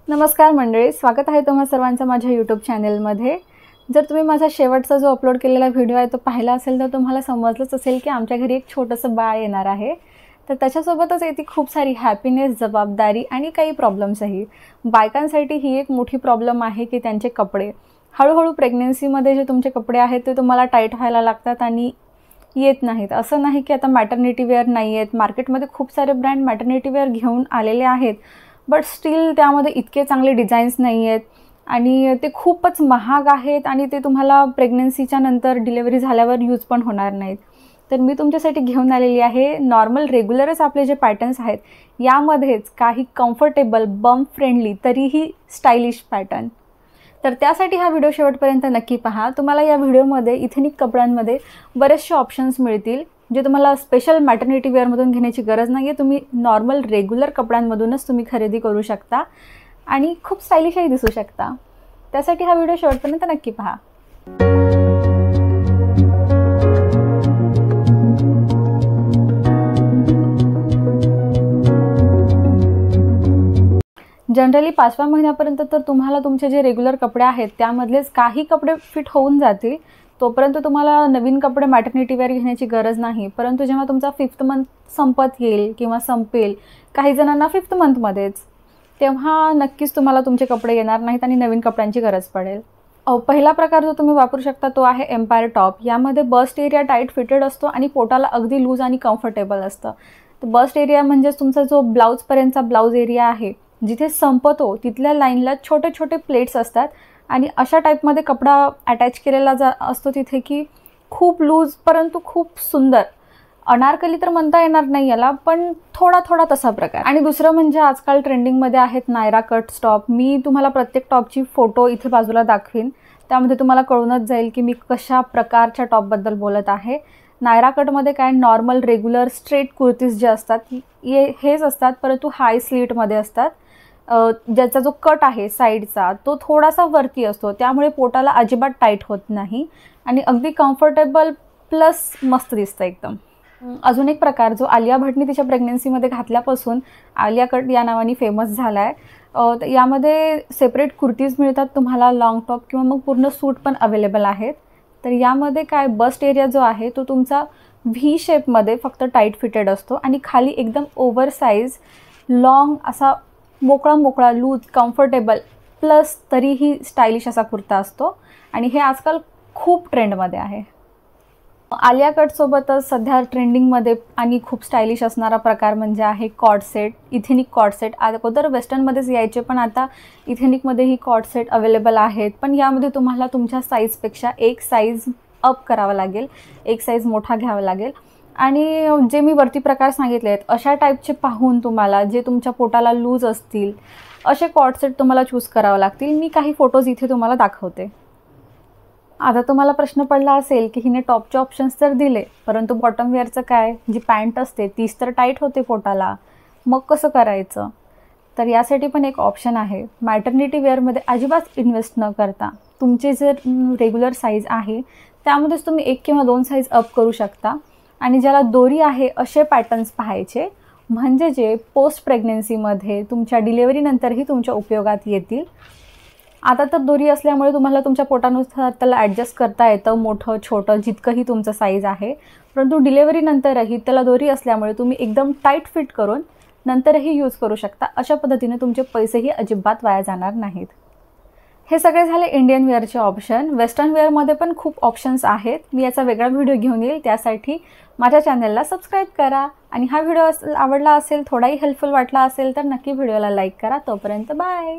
नमस्कार मंडळी, स्वागत आहे तुम्हा सर्वांचं माझ्या यूट्यूब चॅनलमध्ये। जर तुम्ही माझा शेवटचा जो अपलोड केलेला व्हिडिओ आहे तो पाहिला असेल तर तुम्हाला समजलंच असेल की आमच्या घरी एक छोटंसं बाळ येणार आहे। तर त्याच्यासोबतच येते खूप सारी हॅपीनेस, जबाबदारी आणि काही प्रॉब्लेम्सही। बायकांसाठी ही एक मोठी प्रॉब्लेम आहे की त्यांचे कपडे हळूहळू प्रेग्नन्सीमध्ये जे तुमचे कपडे आहेत ते तुम्हाला टाईट व्हायला लागतात आणि येत नाहीत। असं नाही की आता मॅटर्निटी वेअर नाही आहेत, मार्केटमध्ये खूप सारे ब्रँड मॅटर्निटी वेअर घेऊन आलेले आहेत, बट स्टील त्यामध्ये इतके चांगले डिझाईन्स नाही आहेत आणि ते खूपच महाग आहेत आणि ते तुम्हाला प्रेग्नन्सीच्या नंतर डिलिव्हरी झाल्यावर यूज पण होणार नाहीत। तर मी तुमच्यासाठी घेऊन आलेली आहे नॉर्मल रेग्युलरच आपले जे पॅटर्न्स आहेत यामध्येच काही कम्फर्टेबल, बम्प फ्रेंडली तरीही स्टायलिश पॅटर्न। तर त्यासाठी हा व्हिडिओ शेवटपर्यंत नक्की पहा। तुम्हाला या व्हिडिओमध्ये इथेनिक कपड्यांमध्ये बरेचसे ऑप्शन्स मिळतील जे तुम्हाला स्पेशल मॅटर्निटी वेअरमधून घेण्याची गरज नाही आहे। तुम्ही नॉर्मल रेग्युलर कपड्यांमधूनच तुम्ही खरेदी करू शकता आणि खूप स्टायलिशही दिसू शकता। त्यासाठी हा व्हिडिओ शेवटपर्यंत नक्की पहा। जनरली 5व्या महिन्यापर्यंत तर तुम्हाला तुमचे जे रेग्युलर कपडे आहेत त्यामधलेच काही कपडे फिट होऊन जातील, तोपर्यंत तुम्हाला नवीन कपडे मॅटर्निटी वेअर घेण्याची गरज नाही। परंतु जेव्हा तुमचा 5th मंथ संपत येईल किंवा संपेल, काही जणांना 5th मंथमध्येच, तेव्हा नक्कीच तुम्हाला तुमचे कपडे येणार नाहीत आणि नवीन कपड्यांची गरज पडेल। पहिला प्रकार जो तुम्ही वापरू शकता तो आहे एम्पायर टॉप। यामध्ये बस्ट एरिया टाईट फिटेड असतो आणि पोटाला अगदी लूज आणि कम्फर्टेबल असतं। तर बस्ट एरिया म्हणजे तुमचा जो ब्लाउजपर्यंतचा ब्लाउज एरिया आहे, जिथे संपतो तिथल्या लाईनला छोटे छोटे प्लेट्स असतात आणि अशा टाईपमध्ये कपडा अटॅच केलेला असतो तिथे की खूप लूज परंतु खूप सुंदर। अनारकली तर म्हणता येणार नाही याला, पण थोडा थोडा तसा प्रकार। आणि दुसरं म्हणजे आजकाल ट्रेंडिंगमध्ये आहेत नायरा कट टॉप। मी तुम्हाला प्रत्येक टॉपची फोटो इथे बाजूला दाखवीन, त्यामध्ये तुम्हाला कळूनच जाईल की मी कशा प्रकारच्या टॉपबद्दल बोलत आहे। नायरा कटमध्ये काय नॉर्मल रेग्युलर स्ट्रेट कुर्तीज जे असतात हेच असतात, परंतु हाय स्लीटमध्ये असतात। ज्याचा जो कट आहे साईडचा तो थोडासा वरती असतो, त्यामुळे पोटाला अजिबात टाईट होत नाही आणि अगदी कम्फर्टेबल प्लस मस्त दिसतं एकदम। अजून एक प्रकार जो आलिया भट्टने तिच्या प्रेग्नन्सीमध्ये घातल्यापासून आलिया कट या नावाने फेमस झाला आहे। यामध्ये सेपरेट कुर्तीज मिळतात तुम्हाला, लॉंग टॉप किंवा मग पूर्ण सूट पण अवेलेबल आहेत। तर यामध्ये काय बस्ट एरिया जो आहे तो तुमचा व्ही शेपमध्ये फक्त टाईट फिटेड असतो आणि खाली एकदम ओव्हरसाइज लॉंग असा मोकळा मोकळा लूज कम्फर्टेबल प्लस तरीही स्टायलिश असा कुर्ता असतो आणि हे आजकाल खूप ट्रेंडमध्ये आहे। आलिया कटसोबतच सध्या ट्रेंडिंगमध्ये आणि खूप स्टायलिश असणारा प्रकार म्हणजे आहे cord set, ethnic cord set. अगोदर वेस्टर्नमध्येच यायचे, पण आता इथेनिकमध्येही कॉर्ड सेट अवेलेबल आहेत, पण यामध्ये तुम्हाला तुमच्या साईजपेक्षा एक साईज अप करावा लागेल, एक साईज मोठा घ्यावा लागेल। आणि जे मी वरती प्रकार सांगितले आहेत अशा टाईपचे पाहून तुम्हाला जे तुमच्या पोटाला लूज असतील असे कॉर्ड सेट तुम्हाला चूज करावे लागतील। मी काही फोटोज इथे तुम्हाला दाखवते। आता तुम्हाला प्रश्न पडला असेल की हिने टॉपचे ऑप्शन्स तर दिले, परंतु बॉटम वेअरचं काय? जी पॅन्ट असते तीच तर टाईट होते पोटाला, मग कसं करायचं? तर यासाठी पण एक ऑप्शन आहे। मॅटर्निटी वेअरमध्ये अजिबात इन्व्हेस्ट न करता तुमचे जे रेग्युलर साईज आहे त्यामध्येच तुम्ही 1 किंवा 2 साईज अप करू शकता आणि ज्याला दोरी आहे असे पॅटर्न्स पाहायचे, म्हणजे जे पोस्ट प्रेग्नन्सीमध्ये तुमच्या डिलिव्हरीनंतरही तुमच्या उपयोगात येतील। आता तर दोरी असल्यामुळे तुम्हाला तुमच्या पोटानुसार त्याला ॲडजस्ट करता येतं, मोठं छोटं जितकंही तुमचं साईज आहे। परंतु डिलिव्हरीनंतरही त्याला दोरी असल्यामुळे तुम्ही एकदम टाईट फिट करून नंतरही यूज करू शकता। अशा पद्धतीने तुमचे पैसेही अजिबात वाया जाणार नाहीत। हे सगळे झाले इंडियन वेअरचे ऑप्शन। वेस्टर्न वेअरमध्ये पण खूप ऑप्शन्स आहेत, मी याचा वेगळा व्हिडिओ घेऊन येईल, त्यासाठी माझ्या चॅनलला सबस्क्राईब करा। आणि हा व्हिडिओ आवडला असेल, थोडाही हेल्पफुल वाटला असेल तर नक्की व्हिडिओला लाईक करा। तोपर्यंत बाय।